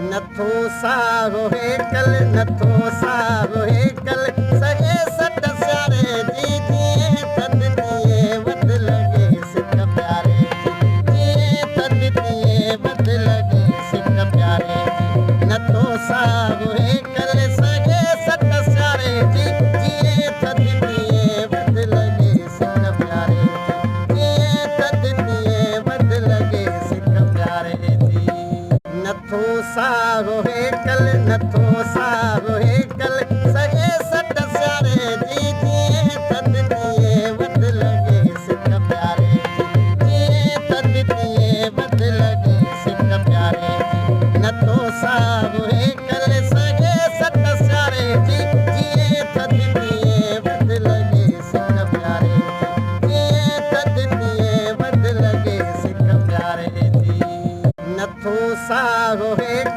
नथो सारो हेकल नथो सारो हेकल सगे सट स्यारे जी जीअं थधि तीअं वध लॻे सिक प्यारे जी जीअं थधि तीअं वध लॻे सिक प्यारे जी नथो सारो हेकल सगे सट स्यारे जी जीअं थधि तीअं वध लॻे सिक प्यारे जी जीअं थधि तीअं वध लॻे सिक प्यारे जी नथो सारो हेकल नथो सारो